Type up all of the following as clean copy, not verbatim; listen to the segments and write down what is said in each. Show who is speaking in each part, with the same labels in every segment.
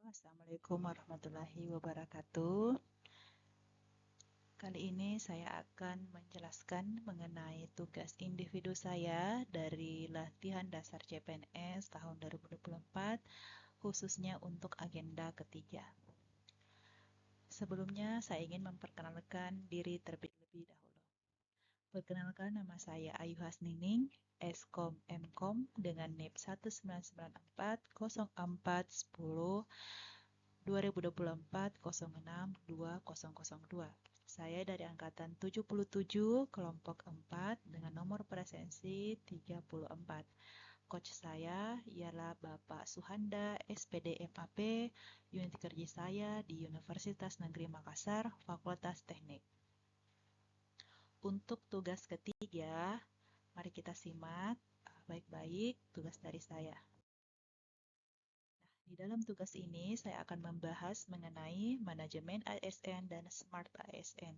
Speaker 1: Assalamualaikum warahmatullahi wabarakatuh. Kali ini saya akan menjelaskan mengenai tugas individu saya dari latihan dasar CPNS tahun 2024, khususnya untuk agenda ketiga. Sebelumnya, saya ingin memperkenalkan diri terlebih dahulu. Perkenalkan, nama saya Ayu Hasnining, Eskom Mkom dengan NIP 19940410 2024 06 2002. Saya dari angkatan 77 kelompok 4 dengan nomor presensi 34. Coach saya ialah Bapak Suhanda, SPD MAP, unit kerja saya di Universitas Negeri Makassar, Fakultas Teknik. Untuk tugas ketiga, mari kita simak baik-baik tugas dari saya. Di dalam tugas ini, saya akan membahas mengenai manajemen ASN dan Smart ASN.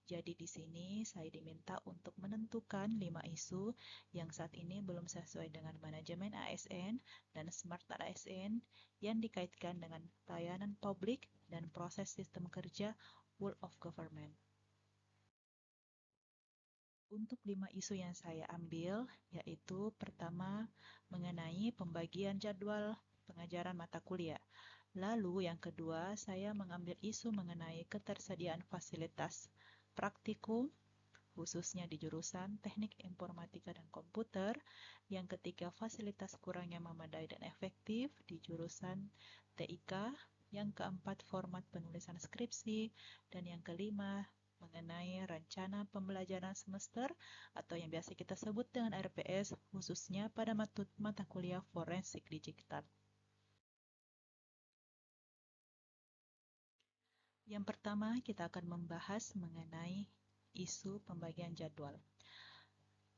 Speaker 1: Jadi di sini saya diminta untuk menentukan 5 isu yang saat ini belum sesuai dengan manajemen ASN dan Smart ASN yang dikaitkan dengan pelayanan publik dan proses sistem kerja World of Government. Untuk 5 isu yang saya ambil, yaitu pertama mengenai pembagian jadwal pengajaran mata kuliah. Lalu yang kedua, saya mengambil isu mengenai ketersediaan fasilitas praktikum, khususnya di jurusan Teknik Informatika dan Komputer. Yang ketiga, fasilitas kurangnya memadai dan efektif di jurusan TIK. Yang keempat, format penulisan skripsi. Dan yang kelima, mengenai rencana pembelajaran semester atau yang biasa kita sebut dengan RPS, khususnya pada mata kuliah forensik digital. Yang pertama, kita akan membahas mengenai isu pembagian jadwal,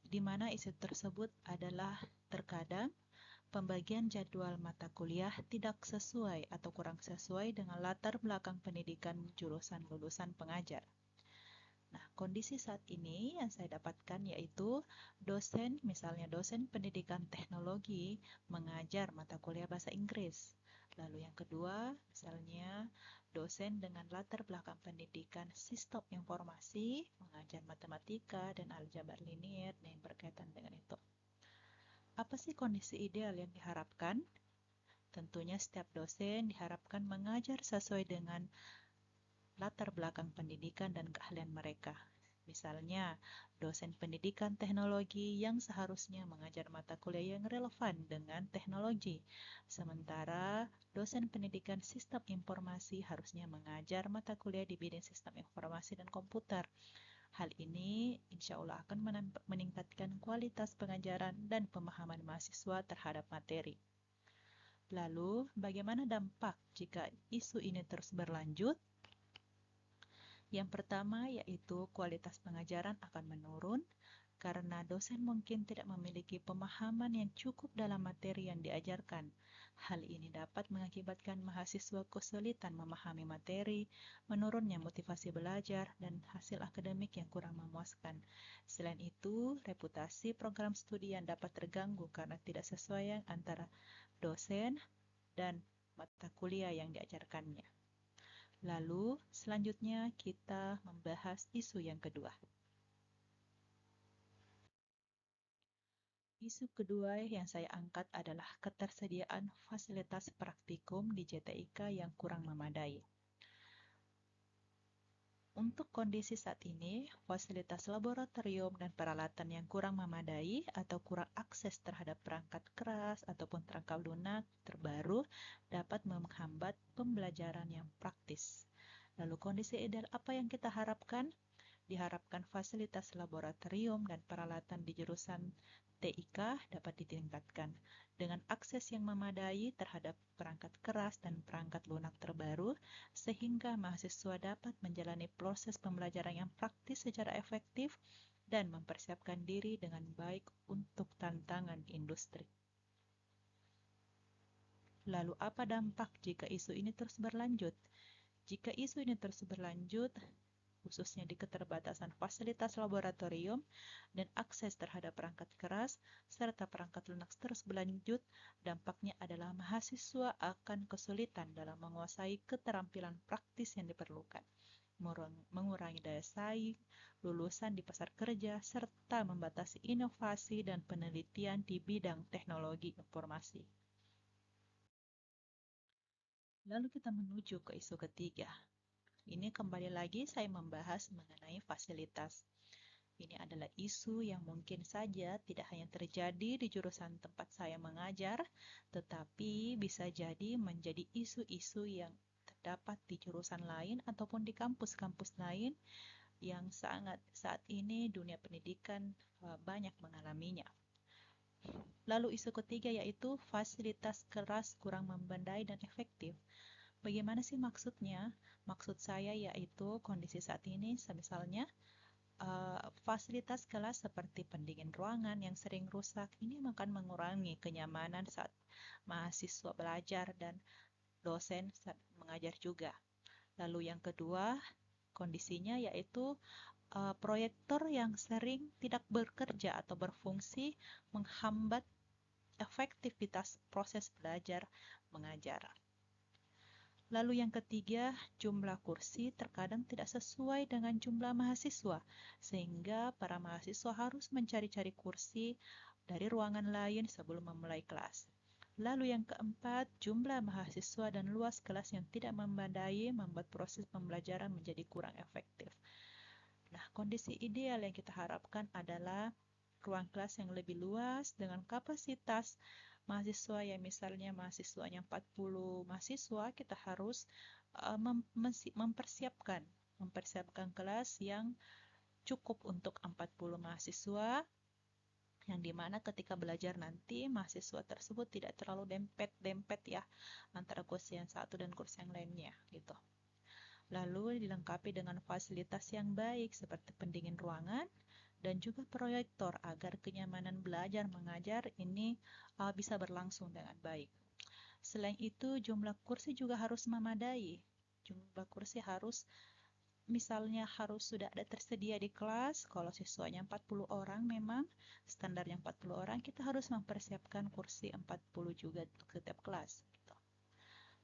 Speaker 1: di mana isu tersebut adalah terkadang pembagian jadwal mata kuliah tidak sesuai atau kurang sesuai dengan latar belakang pendidikan jurusan lulusan pengajar. Nah, kondisi saat ini yang saya dapatkan yaitu dosen, misalnya dosen pendidikan teknologi mengajar mata kuliah bahasa Inggris. Lalu yang kedua, misalnya dosen dengan latar belakang pendidikan sistem informasi mengajar matematika dan aljabar linier yang berkaitan dengan itu. Apa sih kondisi ideal yang diharapkan? Tentunya setiap dosen diharapkan mengajar sesuai dengan latar belakang pendidikan dan keahlian mereka. Misalnya, dosen pendidikan teknologi yang seharusnya mengajar mata kuliah yang relevan dengan teknologi. Sementara, dosen pendidikan sistem informasi harusnya mengajar mata kuliah di bidang sistem informasi dan komputer. Hal ini insya Allah akan meningkatkan kualitas pengajaran dan pemahaman mahasiswa terhadap materi. Lalu, bagaimana dampak jika isu ini terus berlanjut? Yang pertama yaitu kualitas pengajaran akan menurun karena dosen mungkin tidak memiliki pemahaman yang cukup dalam materi yang diajarkan. Hal ini dapat mengakibatkan mahasiswa kesulitan memahami materi, menurunnya motivasi belajar, dan hasil akademik yang kurang memuaskan. Selain itu, reputasi program studi yang dapat terganggu karena tidak sesuai antara dosen dan mata kuliah yang diajarkannya. Lalu, selanjutnya kita membahas isu yang kedua. Isu kedua yang saya angkat adalah ketersediaan fasilitas praktikum di JTIK yang kurang memadai. Untuk kondisi saat ini, fasilitas laboratorium dan peralatan yang kurang memadai atau kurang akses terhadap perangkat keras ataupun perangkat lunak terbaru dapat menghambat pembelajaran yang praktis. Lalu kondisi ideal apa yang kita harapkan? Diharapkan fasilitas laboratorium dan peralatan di jurusan TIK dapat ditingkatkan dengan akses yang memadai terhadap perangkat keras dan perangkat lunak terbaru sehingga mahasiswa dapat menjalani proses pembelajaran yang praktis secara efektif dan mempersiapkan diri dengan baik untuk tantangan industri. Lalu apa dampak jika isu ini terus berlanjut? Jika isu ini terus berlanjut, khususnya di keterbatasan fasilitas laboratorium dan akses terhadap perangkat keras serta perangkat lunak terus berlanjut, dampaknya adalah mahasiswa akan kesulitan dalam menguasai keterampilan praktis yang diperlukan, mengurangi daya saing, lulusan di pasar kerja, serta membatasi inovasi dan penelitian di bidang teknologi informasi. Lalu kita menuju ke isu ketiga. Ini kembali lagi saya membahas mengenai fasilitas. Ini adalah isu yang mungkin saja tidak hanya terjadi di jurusan tempat saya mengajar, tetapi bisa jadi menjadi isu-isu yang terdapat di jurusan lain ataupun di kampus-kampus lain yang saat ini dunia pendidikan banyak mengalaminya. Lalu isu ketiga yaitu fasilitas kelas kurang membandai dan efektif. Bagaimana sih maksudnya? Maksud saya yaitu kondisi saat ini, misalnya fasilitas kelas seperti pendingin ruangan yang sering rusak ini akan mengurangi kenyamanan saat mahasiswa belajar dan dosen saat mengajar juga. Lalu yang kedua, kondisinya yaitu proyektor yang sering tidak bekerja atau berfungsi menghambat efektivitas proses belajar mengajar. Lalu yang ketiga, jumlah kursi terkadang tidak sesuai dengan jumlah mahasiswa, sehingga para mahasiswa harus mencari-cari kursi dari ruangan lain sebelum memulai kelas. Lalu yang keempat, jumlah mahasiswa dan luas kelas yang tidak memadai membuat proses pembelajaran menjadi kurang efektif. Nah, kondisi ideal yang kita harapkan adalah ruang kelas yang lebih luas dengan kapasitas mahasiswa yang misalnya mahasiswanya 40 mahasiswa, kita harus mempersiapkan kelas yang cukup untuk 40 mahasiswa, yang dimana ketika belajar nanti mahasiswa tersebut tidak terlalu dempet-dempet ya antara kursi yang satu dan kursi yang lainnya gitu. Lalu dilengkapi dengan fasilitas yang baik seperti pendingin ruangan dan juga proyektor agar kenyamanan belajar mengajar ini bisa berlangsung dengan baik. Selain itu, jumlah kursi juga harus memadai. Jumlah kursi misalnya harus sudah ada tersedia di kelas. Kalau siswanya 40 orang memang standarnya 40 orang, kita harus mempersiapkan kursi 40 juga untuk setiap kelas.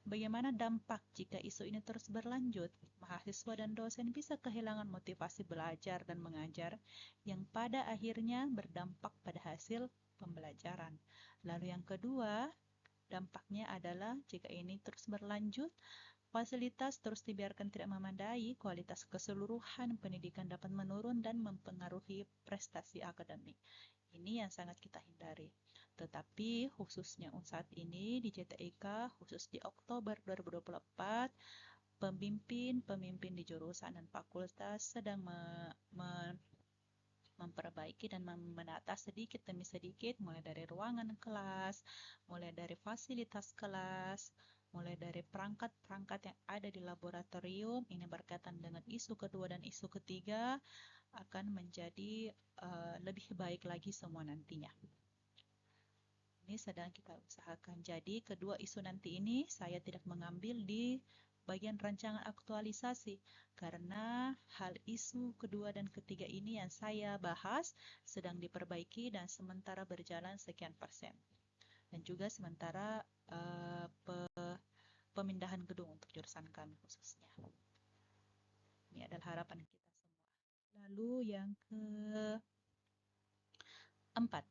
Speaker 1: Bagaimana dampak jika isu ini terus berlanjut? Mahasiswa dan dosen bisa kehilangan motivasi belajar dan mengajar yang pada akhirnya berdampak pada hasil pembelajaran. Lalu yang kedua, dampaknya adalah jika ini terus berlanjut, fasilitas terus dibiarkan tidak memadai, kualitas keseluruhan pendidikan dapat menurun dan mempengaruhi prestasi akademik. Ini yang sangat kita hindari. Tetapi khususnya saat ini di JTIK, khusus di Oktober 2024, pemimpin di jurusan dan fakultas sedang memperbaiki dan menata sedikit demi sedikit, mulai dari ruangan kelas, mulai dari fasilitas kelas, mulai dari perangkat-perangkat yang ada di laboratorium. Ini berkaitan dengan isu kedua dan isu ketiga akan menjadi lebih baik lagi semua nantinya. Ini sedang kita usahakan. Jadi kedua isu nanti ini saya tidak mengambil di bagian rancangan aktualisasi karena hal isu kedua dan ketiga ini yang saya bahas sedang diperbaiki dan sementara berjalan sekian persen. Dan juga sementara pemindahan gedung untuk jurusan kami khususnya. Ini adalah harapan kita semua. Lalu yang keempat,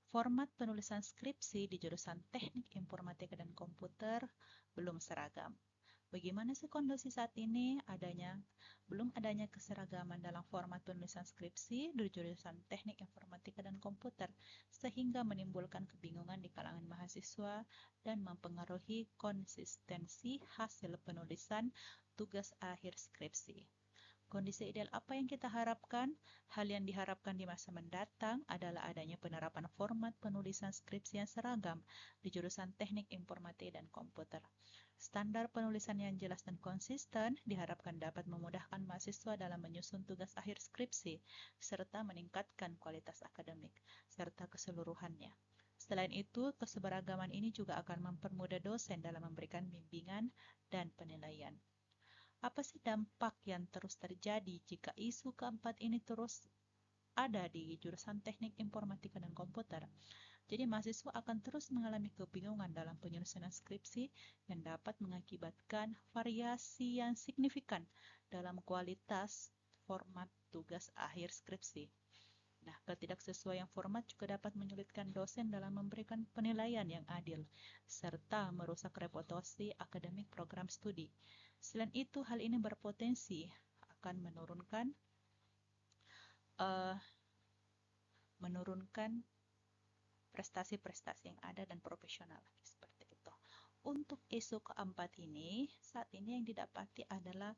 Speaker 1: format penulisan skripsi di jurusan Teknik Informatika dan Komputer belum seragam. Bagaimana sih kondisi saat ini? Belum adanya keseragaman dalam format penulisan skripsi di jurusan Teknik Informatika dan Komputer, sehingga menimbulkan kebingungan di kalangan mahasiswa dan mempengaruhi konsistensi hasil penulisan tugas akhir skripsi. Kondisi ideal apa yang kita harapkan? Hal yang diharapkan di masa mendatang adalah adanya penerapan format penulisan skripsi yang seragam di jurusan Teknik Informatika dan Komputer. Standar penulisan yang jelas dan konsisten diharapkan dapat memudahkan mahasiswa dalam menyusun tugas akhir skripsi, serta meningkatkan kualitas akademik, serta keseluruhannya. Selain itu, keseberagaman ini juga akan mempermudah dosen dalam memberikan bimbingan dan penilaian. Apa sih dampak yang terus terjadi jika isu keempat ini terus ada di jurusan Teknik Informatika dan Komputer? Jadi mahasiswa akan terus mengalami kebingungan dalam penyusunan skripsi yang dapat mengakibatkan variasi yang signifikan dalam kualitas format tugas akhir skripsi. Nah, ketidaksesuaian format juga dapat menyulitkan dosen dalam memberikan penilaian yang adil, serta merusak reputasi akademik program studi. Selain itu, hal ini berpotensi akan menurunkan prestasi-prestasi yang ada dan profesional seperti itu. Untuk isu keempat ini, saat ini yang didapati adalah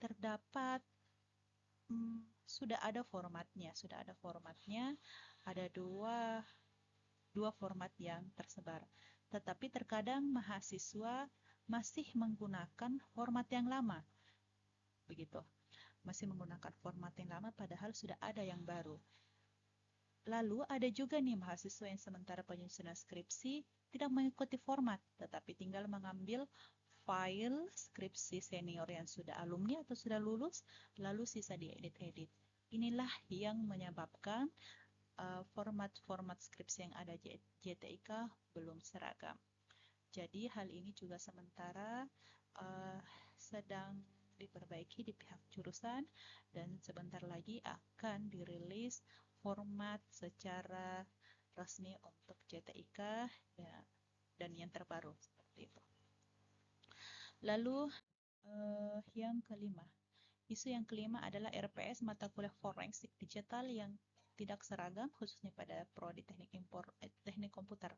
Speaker 1: terdapat sudah ada formatnya, ada dua format yang tersebar. Tetapi terkadang mahasiswa masih menggunakan format yang lama, begitu. Masih menggunakan format yang lama padahal sudah ada yang baru. Lalu ada juga nih mahasiswa yang sementara penyusunan skripsi tidak mengikuti format, tetapi tinggal mengambil file skripsi senior yang sudah alumni atau sudah lulus, lalu sisa diedit-edit. Inilah yang menyebabkan format-format skripsi yang ada di JTIK belum seragam. Jadi hal ini juga sementara sedang diperbaiki di pihak jurusan dan sebentar lagi akan dirilis format secara resmi untuk JTIK ya, dan yang terbaru seperti itu. Lalu yang kelima, isu yang kelima adalah RPS mata kuliah forensik digital yang tidak seragam khususnya pada prodi teknik komputer.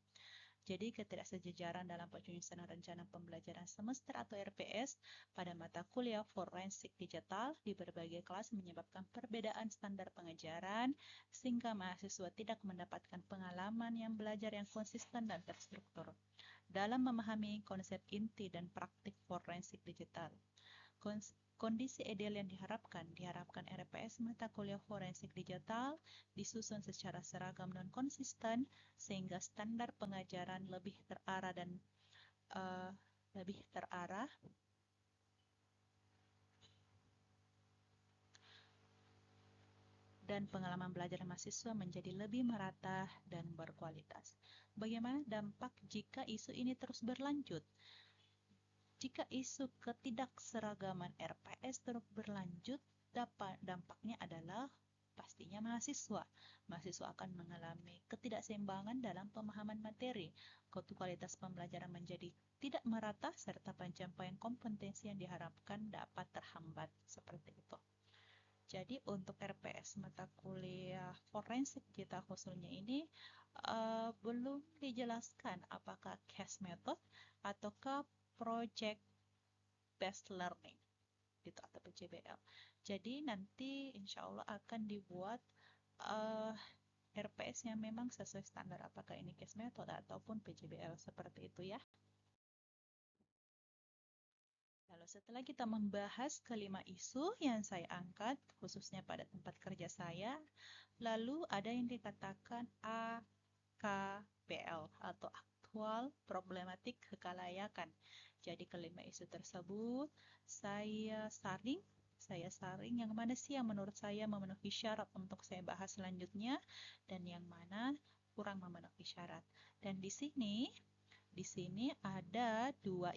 Speaker 1: Jadi ketidaksejajaran dalam penyusunan rencana pembelajaran semester atau RPS pada mata kuliah forensik digital di berbagai kelas menyebabkan perbedaan standar pengajaran sehingga mahasiswa tidak mendapatkan pengalaman yang belajar yang konsisten dan terstruktur dalam memahami konsep inti dan praktik forensik digital. Kondisi ideal yang diharapkan RPS mata kuliah forensik digital disusun secara seragam dan konsisten sehingga standar pengajaran lebih terarah dan pengalaman belajar mahasiswa menjadi lebih merata dan berkualitas. Bagaimana dampak jika isu ini terus berlanjut? Jika isu ketidakseragaman RPS terus berlanjut, dampaknya adalah pastinya mahasiswa. Mahasiswa akan mengalami ketidakseimbangan dalam pemahaman materi, kualitas pembelajaran menjadi tidak merata, serta pencapaian kompetensi yang diharapkan dapat terhambat. Seperti itu. Jadi untuk RPS mata kuliah forensik kita khususnya ini belum dijelaskan apakah case method ataukah project based learning gitu atau PJBL. Jadi nanti insya Allah akan dibuat RPS yang memang sesuai standar apakah ini case method ataupun PJBL seperti itu ya. Lalu setelah kita membahas kelima isu yang saya angkat khususnya pada tempat kerja saya, lalu ada yang dikatakan AKPL atau aktual problematik kekalayakan. Jadi kelima isu tersebut saya saring yang mana sih yang menurut saya memenuhi syarat untuk saya bahas selanjutnya dan yang mana kurang memenuhi syarat. Dan di sini ada tiga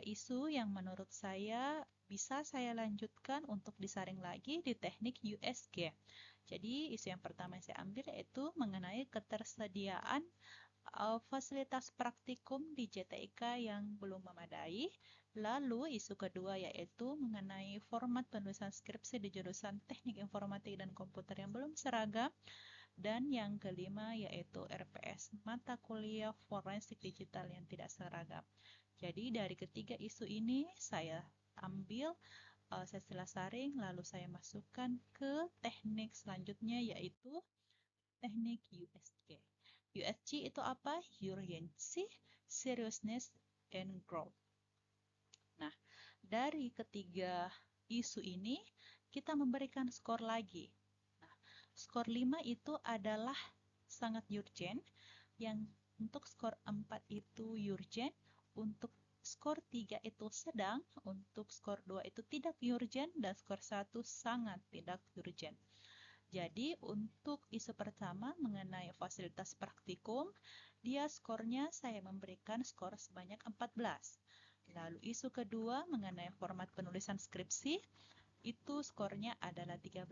Speaker 1: isu yang menurut saya bisa saya lanjutkan untuk disaring lagi di teknik USG. Jadi isu yang pertama yang saya ambil yaitu mengenai ketersediaan fasilitas praktikum di JTIK yang belum memadai. Lalu isu kedua yaitu mengenai format penulisan skripsi di jurusan Teknik Informatika dan Komputer yang belum seragam. Dan yang kelima yaitu RPS mata kuliah forensik digital yang tidak seragam. Jadi dari ketiga isu ini saya ambil, saya setelah saring lalu saya masukkan ke teknik selanjutnya yaitu teknik USG. USG itu apa? Urgency, Seriousness, and Growth. Nah, dari ketiga isu ini kita memberikan skor lagi. Nah, skor 5 itu adalah sangat urgent, yang untuk skor 4 itu urgent, untuk skor 3 itu sedang, untuk skor 2 itu tidak urgent, dan skor 1 sangat tidak urgent. Jadi untuk isu pertama mengenai fasilitas praktikum, dia skornya saya memberikan skor sebanyak 14. Lalu isu kedua mengenai format penulisan skripsi, itu skornya adalah 13.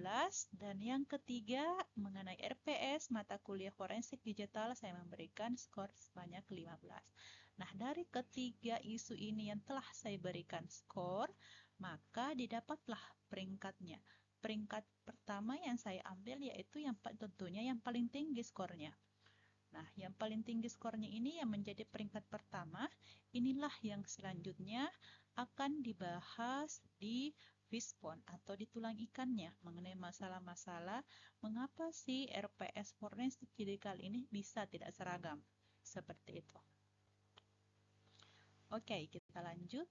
Speaker 1: Dan yang ketiga mengenai RPS mata kuliah forensik digital, saya memberikan skor sebanyak 15. Nah, dari ketiga isu ini yang telah saya berikan skor, maka didapatlah peringkatnya. Peringkat pertama yang saya ambil yaitu yang tentunya yang paling tinggi skornya. Nah, yang paling tinggi skornya ini yang menjadi peringkat pertama, inilah yang selanjutnya akan dibahas di Fishbone atau di tulang ikannya mengenai masalah-masalah mengapa si RPS forensik digital ini bisa tidak seragam. Seperti itu. Oke, kita lanjut.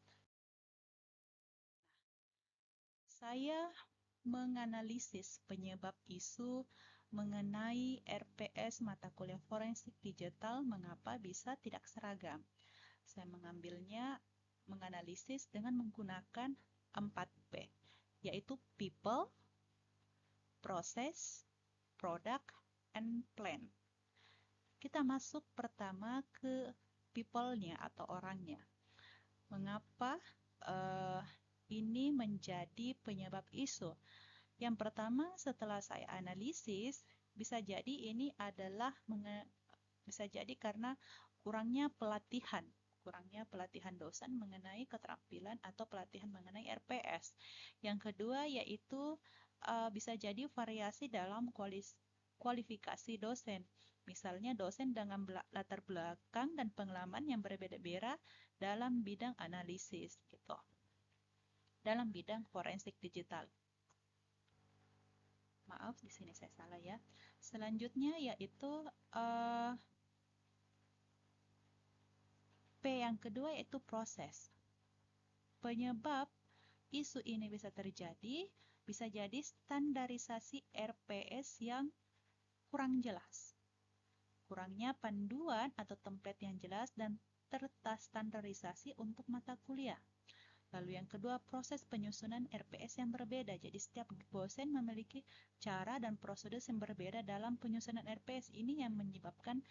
Speaker 1: Saya menganalisis penyebab isu mengenai RPS mata kuliah forensik digital mengapa bisa tidak seragam. Saya menganalisis dengan menggunakan 4P, yaitu people, process, product, and plan. Kita masuk pertama ke people-nya atau orangnya. Mengapa ini menjadi penyebab isu? Yang pertama, setelah saya analisis, bisa jadi ini adalah bisa jadi karena kurangnya pelatihan dosen mengenai keterampilan atau pelatihan mengenai RPS. Yang kedua yaitu bisa jadi variasi dalam kualifikasi dosen. Misalnya dosen dengan latar belakang dan pengalaman yang berbeda-beda dalam bidang analisis gitu. Dalam bidang forensik digital. Maaf, di sini saya salah ya. Selanjutnya yaitu P yang kedua yaitu proses. Penyebab isu ini bisa terjadi, bisa jadi standarisasi RPS yang kurang jelas. Kurangnya panduan atau template yang jelas dan terstandarisasi untuk mata kuliah. Lalu yang kedua, proses penyusunan RPS yang berbeda. Jadi setiap dosen memiliki cara dan prosedur yang berbeda dalam penyusunan RPS. Ini yang menyebabkan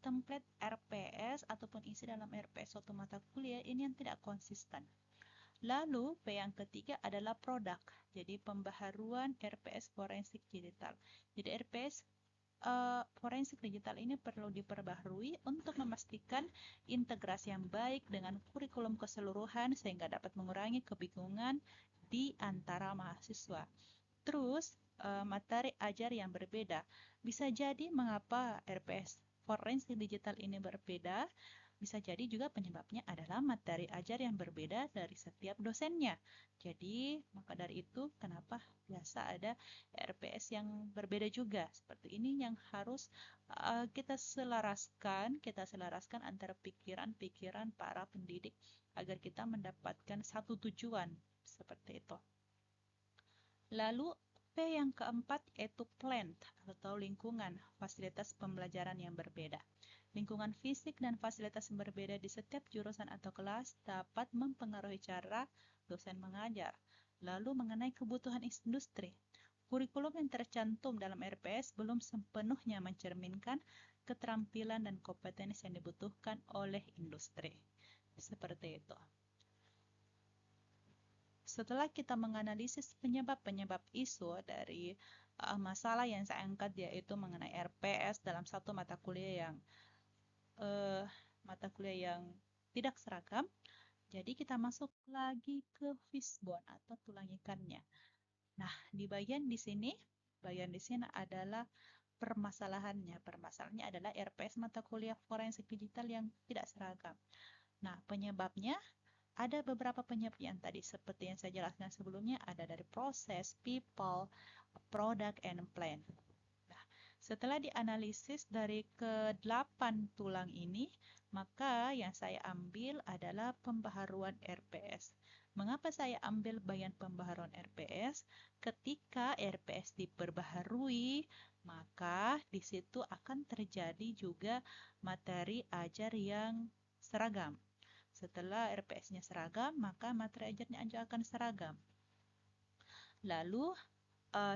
Speaker 1: template RPS ataupun isi dalam RPS suatu mata kuliah ini yang tidak konsisten. Lalu P yang ketiga adalah produk. Jadi pembaharuan RPS forensik digital. Jadi RPS forensik digital ini perlu diperbaharui untuk memastikan integrasi yang baik dengan kurikulum keseluruhan sehingga dapat mengurangi kebingungan di antara mahasiswa. Terus materi ajar yang berbeda. Bisa jadi mengapa RPS forensik digital ini berbeda, bisa jadi juga penyebabnya adalah materi ajar yang berbeda dari setiap dosennya. Jadi, maka dari itu kenapa biasa ada RPS yang berbeda juga. Seperti ini yang harus kita selaraskan antara pikiran-pikiran para pendidik agar kita mendapatkan satu tujuan. Seperti itu. Lalu P yang keempat yaitu plant atau lingkungan, fasilitas pembelajaran yang berbeda. Lingkungan fisik dan fasilitas yang berbeda di setiap jurusan atau kelas dapat mempengaruhi cara dosen mengajar. Lalu mengenai kebutuhan industri, kurikulum yang tercantum dalam RPS belum sepenuhnya mencerminkan keterampilan dan kompetensi yang dibutuhkan oleh industri. Seperti itu. Setelah kita menganalisis penyebab-penyebab isu dari masalah yang saya angkat yaitu mengenai RPS dalam satu mata kuliah yang tidak seragam, jadi kita masuk lagi ke fishbone atau tulang ikannya. Nah, bagian di sini adalah permasalahannya. Permasalahannya adalah RPS mata kuliah forensik digital yang tidak seragam. Nah, penyebabnya ada beberapa penyebab yang tadi seperti yang saya jelaskan sebelumnya, ada dari proses, people, product, and plan. Nah, setelah dianalisis dari ke-8 tulang ini, maka yang saya ambil adalah pembaharuan RPS. Mengapa saya ambil bagian pembaharuan RPS? Ketika RPS diperbaharui, maka di situ akan terjadi juga materi ajar yang seragam. Setelah RPS-nya seragam, maka materi ajarnya juga akan seragam. Lalu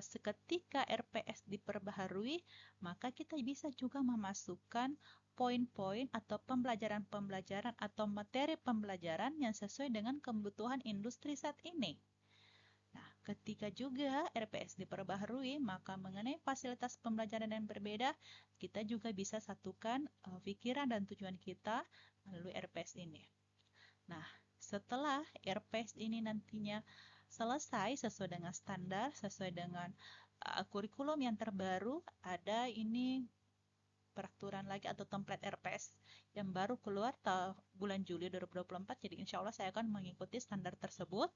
Speaker 1: seketika RPS diperbaharui, maka kita bisa juga memasukkan poin-poin atau pembelajaran-pembelajaran atau materi pembelajaran yang sesuai dengan kebutuhan industri saat ini. Nah, ketika juga RPS diperbaharui, maka mengenai fasilitas pembelajaran yang berbeda, kita juga bisa satukan pikiran dan tujuan kita melalui RPS ini. Nah, setelah RPS ini nantinya selesai sesuai dengan standar, sesuai dengan kurikulum yang terbaru, ada ini peraturan lagi atau template RPS yang baru keluar bulan Juli 2024. Jadi insya Allah saya akan mengikuti standar tersebut.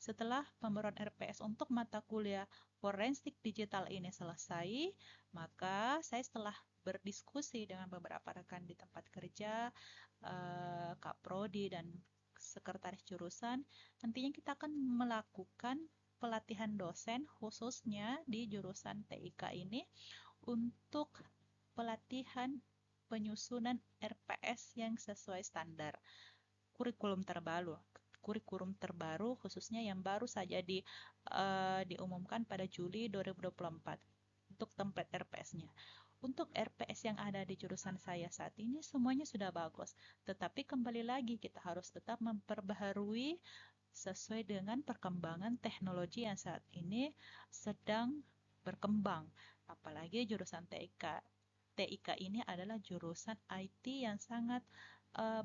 Speaker 1: Setelah pembaruan RPS untuk mata kuliah forensik digital ini selesai, maka saya setelah berdiskusi dengan beberapa rekan di tempat kerja, Kak Prodi dan sekretaris jurusan, nantinya kita akan melakukan pelatihan dosen khususnya di jurusan TIK ini untuk pelatihan penyusunan RPS yang sesuai standar kurikulum terbaru khususnya yang baru saja diumumkan pada Juli 2024 untuk template RPS-nya. Untuk RPS yang ada di jurusan saya saat ini semuanya sudah bagus, tetapi kembali lagi kita harus tetap memperbaharui sesuai dengan perkembangan teknologi yang saat ini sedang berkembang. Apalagi jurusan TIK. TIK ini adalah jurusan IT yang sangat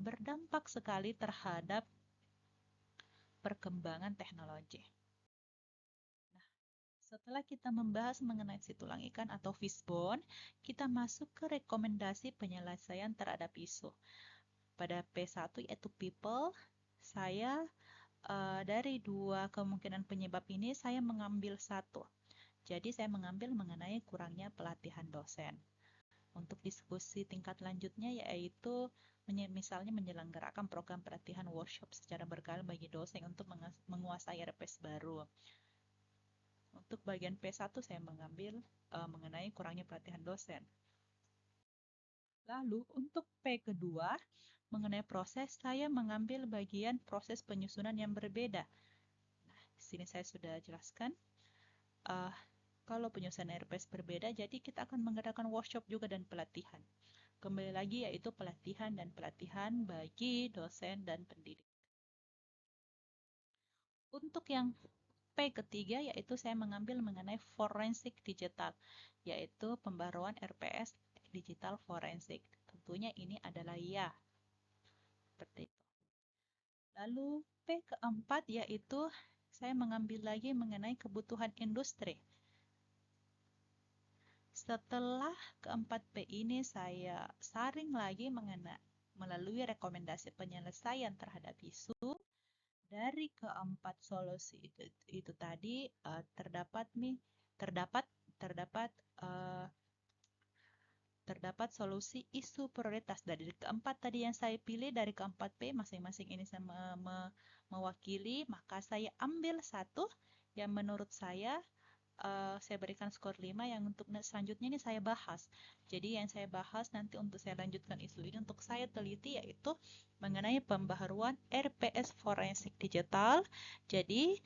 Speaker 1: berdampak sekali terhadap perkembangan teknologi. Nah, setelah kita membahas mengenai si tulang ikan atau fishbone, kita masuk ke rekomendasi penyelesaian terhadap isu. Pada P1 yaitu people, saya dari dua kemungkinan penyebab ini saya mengambil satu. Jadi saya mengambil mengenai kurangnya pelatihan dosen. Untuk diskusi tingkat lanjutnya yaitu misalnya menyelenggarakan program pelatihan workshop secara berkala bagi dosen untuk menguasai RPS baru. Untuk bagian P1 saya mengambil mengenai kurangnya pelatihan dosen. Lalu untuk P kedua, mengenai proses, saya mengambil bagian proses penyusunan yang berbeda. Nah, di sini saya sudah jelaskan. Kalau penyusunan RPS berbeda, jadi kita akan mengadakan workshop juga dan pelatihan. Kembali lagi yaitu pelatihan dan pelatihan bagi dosen dan pendidik. Untuk yang P ketiga yaitu saya mengambil mengenai forensik digital, yaitu pembaruan RPS digital forensik. Tentunya ini adalah ya. Seperti itu. Lalu P keempat yaitu saya mengambil lagi mengenai kebutuhan industri. Setelah keempat P ini saya saring lagi melalui rekomendasi penyelesaian terhadap isu. Dari keempat solusi itu tadi terdapat solusi isu prioritas. Dari keempat tadi yang saya pilih, dari keempat P masing-masing ini saya mewakili, maka saya ambil satu yang menurut saya berikan skor 5, yang untuk selanjutnya ini saya bahas. Jadi yang saya bahas nanti untuk saya lanjutkan isu ini untuk saya teliti yaitu mengenai pembaharuan RPS forensik digital. Jadi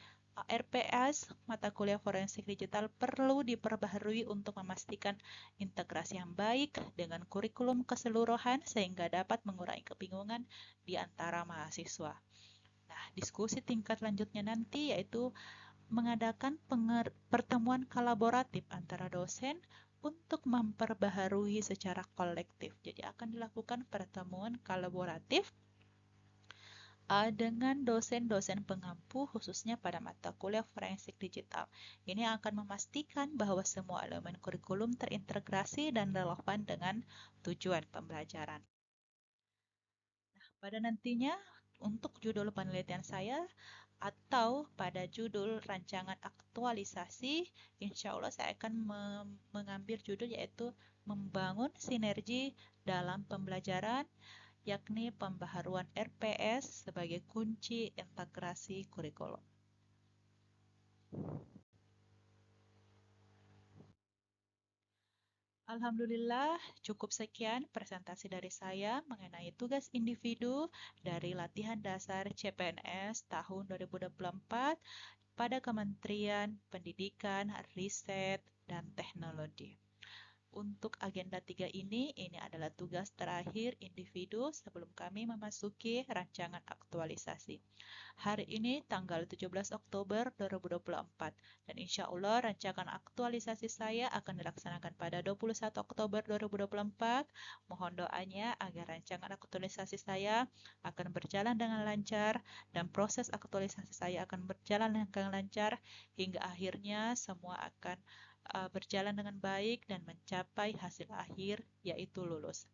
Speaker 1: RPS mata kuliah forensik digital perlu diperbaharui untuk memastikan integrasi yang baik dengan kurikulum keseluruhan sehingga dapat mengurangi kebingungan di antara mahasiswa. Nah, diskusi tingkat lanjutnya nanti yaitu mengadakan pertemuan kolaboratif antara dosen untuk memperbaharui secara kolektif. Jadi akan dilakukan pertemuan kolaboratif dengan dosen-dosen pengampu khususnya pada mata kuliah forensik digital. Ini akan memastikan bahwa semua elemen kurikulum terintegrasi dan relevan dengan tujuan pembelajaran. Nah, pada nantinya untuk judul penelitian saya atau pada judul rancangan aktualisasi, insya Allah saya akan mengambil judul yaitu membangun sinergi dalam pembelajaran, yakni pembaharuan RPS sebagai kunci integrasi kurikulum. Alhamdulillah, cukup sekian presentasi dari saya mengenai tugas individu dari latihan dasar CPNS tahun 2024 pada Kementerian Pendidikan, Riset, dan Teknologi. Untuk agenda 3 ini adalah tugas terakhir individu sebelum kami memasuki rancangan aktualisasi. Hari ini tanggal 17 Oktober 2024 dan insya Allah rancangan aktualisasi saya akan dilaksanakan pada 21 Oktober 2024. Mohon doanya agar rancangan aktualisasi saya akan berjalan dengan lancar dan proses aktualisasi saya akan berjalan dengan lancar hingga akhirnya semua akan berjalan dengan baik dan mencapai hasil akhir yaitu lulus.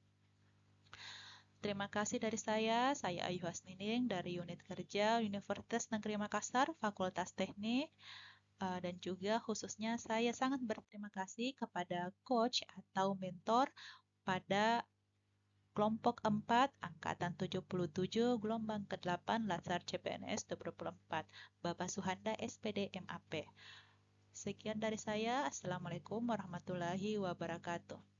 Speaker 1: Terima kasih dari saya Ayu Hasnining dari Unit Kerja Universitas Negeri Makassar, Fakultas Teknik, dan juga khususnya saya sangat berterima kasih kepada coach atau mentor pada kelompok 4 angkatan 77 gelombang ke-8 Latsar CPNS 2024, Bapak Suhanda SPD MAP. Sekian dari saya. Assalamualaikum warahmatullahi wabarakatuh.